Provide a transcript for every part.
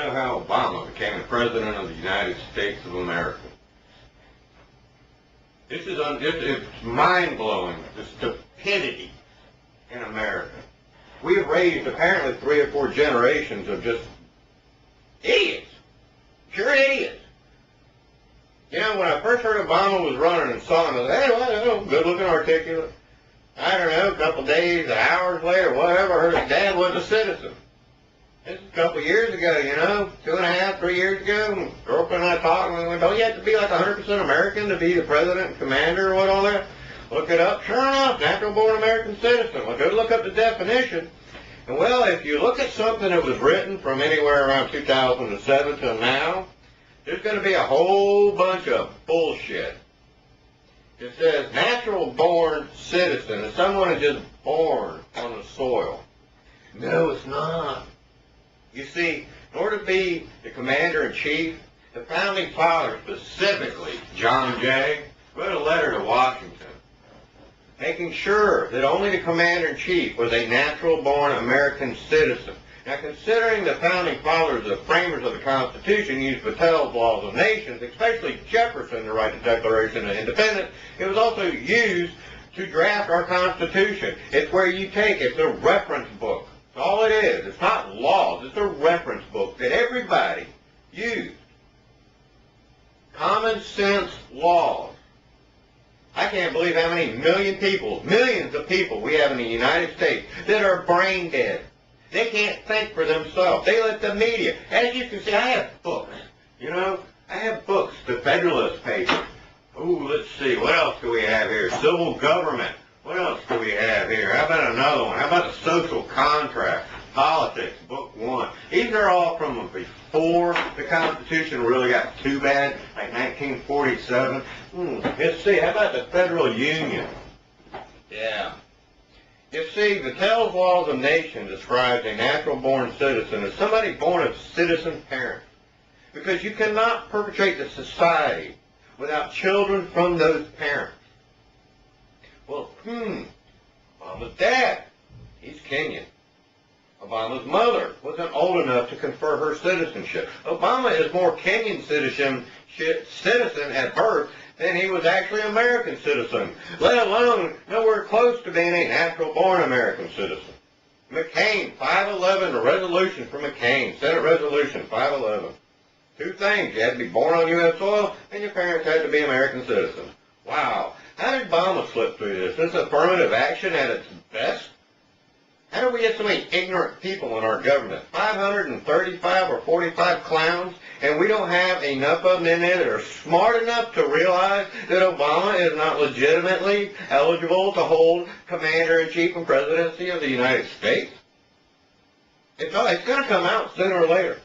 know how Obama became the President of the United States of America. This is it's mind-blowing, the stupidity in America. We have raised apparently 3 or 4 generations of just idiots, pure idiots. You know, when I first heard Obama was running and saw him, I was like, hey, well, good-looking, articulate. I don't know, a couple days, hours later, whatever, I heard his dad was a citizen. This is a couple of years ago, you know, 2.5, 3 years ago, girlfriend and I talked, and we went, don't you have to be like 100% American to be the president and commander or what all that? Look it up. Sure enough, natural-born American citizen. Well, go look up the definition. And, well, if you look at something that was written from anywhere around 2007 till now, there's going to be a whole bunch of bullshit. It says natural-born citizen is someone who's just born on the soil. No, it's not. You see, in order to be the commander-in-chief, the founding fathers, specifically John Jay, wrote a letter to Washington, making sure that only the commander-in-chief was a natural-born American citizen. Now, considering the founding fathers, the framers of the Constitution, used Vattel's Laws of Nations, especially Jefferson, to write the Declaration of Independence, it was also used to draft our Constitution. It's where you take it. It's a reference book. That's all it is. It's not laws. It's a reference book that everybody used. Common sense laws. I can't believe how many millions of people we have in the United States that are brain dead. They can't think for themselves. They let the media. As you can see, I have books. You know, I have books, the Federalist Papers. Ooh, let's see. What else do we have here? Civil Government. What else do we have here? How about another one? How about the Social Contract? Politics, Book 1. These are all from before the Constitution really got too bad, like 1947. Let's see. How about the Federal Union? Yeah. You see, Vattel's Laws of Nations describes a natural-born citizen as somebody born of citizen parents. Because you cannot perpetrate the society without children from those parents. Well, Obama's dad, he's Kenyan. Obama's mother wasn't old enough to confer her citizenship. Obama is more Kenyan citizen at birth than he was actually an American citizen, let alone nowhere close to being a natural-born American citizen. McCain, 511, a resolution for McCain, Senate Resolution 511. 2 things, you had to be born on U.S. soil, and your parents had to be American citizens. Wow. How did Obama slip through this? This is affirmative action at its best? How do we get so many ignorant people in our government? 535 or 45 clowns, and we don't have enough of them in there that are smart enough to realize that Obama is not legitimately eligible to hold commander-in-chief and presidency of the United States? It's going to come out sooner or later.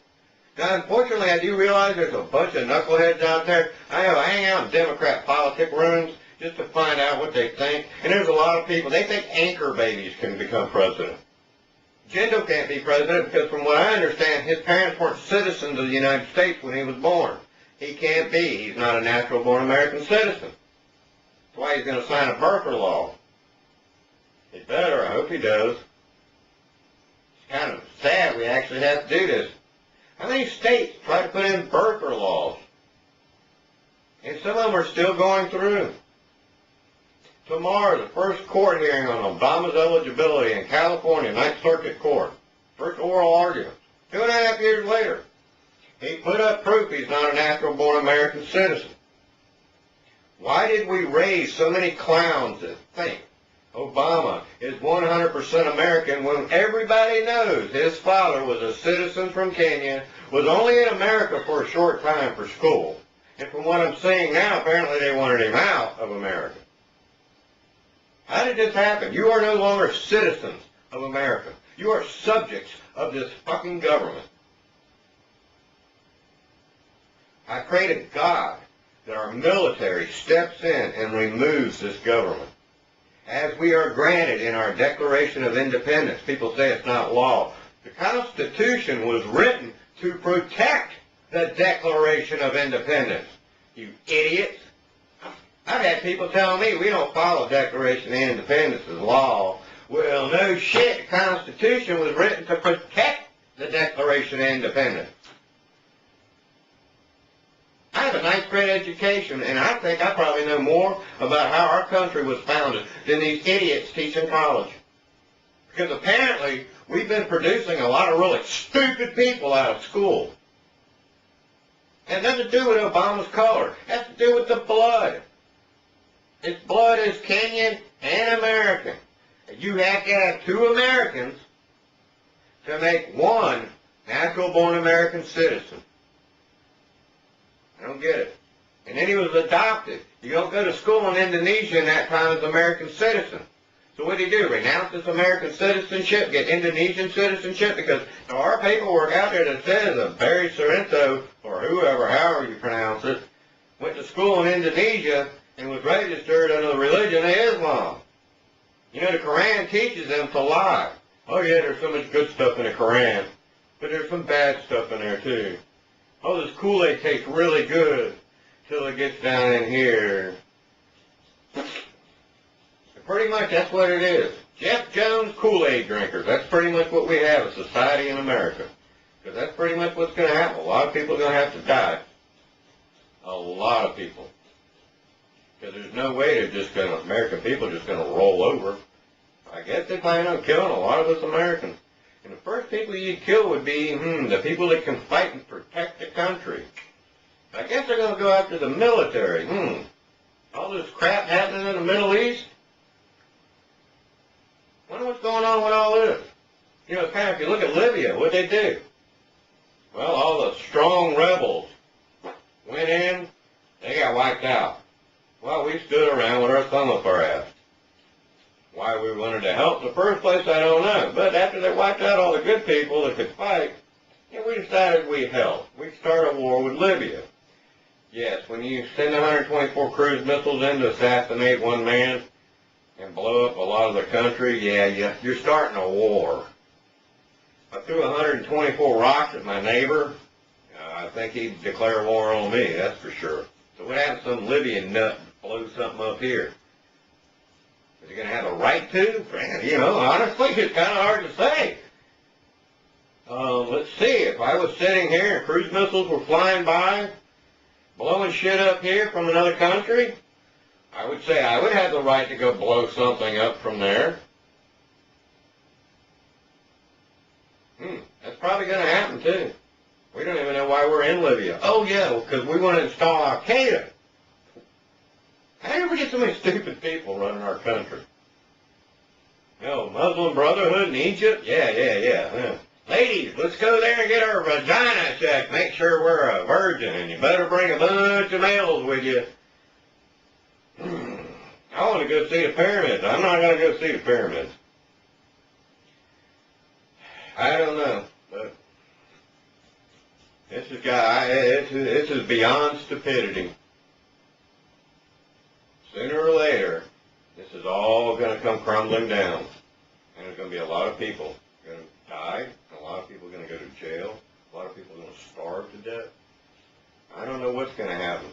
Now, unfortunately, I do realize there's a bunch of knuckleheads out there. I hang out in Democrat politic rooms just to find out what they think. And there's a lot of people, they think anchor babies can become president. Jindal can't be president because from what I understand, his parents weren't citizens of the United States when he was born. He can't be. He's not a natural-born American citizen. That's why he's going to sign a birther law. He better. I hope he does. It's kind of sad we actually have to do this. How many states try to put in birther laws? And some of them are still going through. Tomorrow, the first court hearing on Obama's eligibility in California, 9th Circuit Court. First oral argument. 2.5 years later. He put up proof he's not a natural-born American citizen. Why did we raise so many clowns that think Obama is 100% American when everybody knows his father was a citizen from Kenya, was only in America for a short time for school, and from what I'm seeing now, apparently they wanted him out of America. How did this happen? You are no longer citizens of America. You are subjects of this fucking government. I pray to God that our military steps in and removes this government. As we are granted in our Declaration of Independence, people say it's not law. The Constitution was written to protect the Declaration of Independence. You idiots. I've had people telling me we don't follow Declaration of Independence as law. Well, no shit. The Constitution was written to protect the Declaration of Independence. ninth grade education, and I think I probably know more about how our country was founded than these idiots teach in college. Because apparently, we've been producing a lot of really stupid people out of school. And nothing to do with Obama's color. It has to do with the blood. His blood is Kenyan and American. You have to have two Americans to make one natural-born American citizen. I don't get it. And then he was adopted. You don't go to school in Indonesia in that time as an American citizen. So what did he do? Renounce his American citizenship, get Indonesian citizenship? Because there are paperwork out there that says that Barry Sorrento, or whoever, however you pronounce it, went to school in Indonesia and was registered under the religion of Islam. You know, the Quran teaches them to lie. Oh yeah, there's so much good stuff in the Quran, but there's some bad stuff in there too. Oh, this Kool-Aid tastes really good till it gets down in here. Pretty much that's what it is. Jeff Jones Kool-Aid drinkers. That's pretty much what we have, a society in America. Because that's pretty much what's going to happen. A lot of people are going to have to die. A lot of people. Because there's no way American people are just going to roll over. I guess they plan on killing a lot of us Americans. And the first people you'd kill would be, the people that can fight and protect the country. I guess they're going to go after the military. All this crap happening in the Middle East. Wonder what's going on with all this. You know, kind of, if you look at Libya, what'd they do? Well, all the strong rebels went in, they got wiped out. Well, we stood around with our thumb up our ass. Why we wanted to help in the first place, I don't know. But after they wiped out all the good people that could fight, we decided we'd help. We'd start a war with Libya. Yes, when you send 124 cruise missiles in to assassinate one man and blow up a lot of the country, yeah, you're starting a war. I threw 124 rocks at my neighbor. I think he'd declare war on me, that's for sure. So what happens to some Libyan nut blow something up here? Is he going to have a right to? You know, honestly, it's kind of hard to say. Let's see, if I was sitting here and cruise missiles were flying by, blowing shit up here from another country, I would say I would have the right to go blow something up from there. That's probably going to happen too. We don't even know why we're in Libya. Oh yeah, because we want to install Al-Qaeda. How did we get so many stupid people running our country? No, Muslim Brotherhood in Egypt? Yeah. Ladies, let's go there and get our vagina checked. Make sure we're a virgin, and you better bring a bunch of males with you. I want to go see the pyramids. I'm not going to go see the pyramids. I don't know, but this is beyond stupidity. Sooner or later, this is all going to come crumbling down. And there's going to be a lot of people going to die. A lot of people are going to go to jail. A lot of people are going to starve to death. I don't know what's going to happen.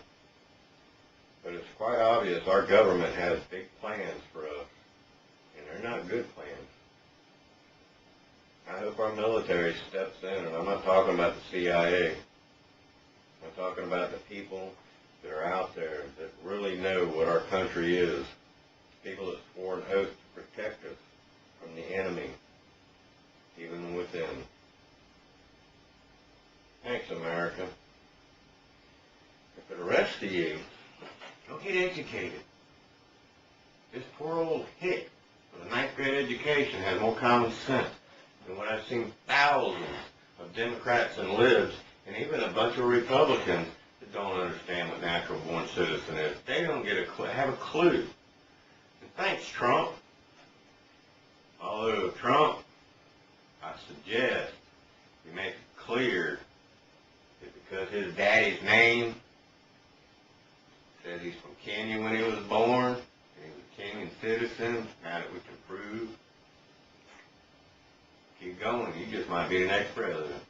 But it's quite obvious our government has big plans for us. And they're not good plans. I hope our military steps in. And I'm not talking about the CIA. I'm talking about the people that are out there that really know what our country is. People that swore an oath to protect us from the enemy, even within. Thanks, America. But for the rest of you, go get educated. This poor old hick with a ninth grade education has more common sense than what I've seen thousands of Democrats and libs, and even a bunch of Republicans that don't understand what natural-born citizen is. They don't have a clue. And thanks, Trump. Although Trump, I suggest you make it clear that because his daddy's name says he's from Kenya when he was born, and he was a Kenyan citizen, now that we can prove, keep going, you just might be the next president.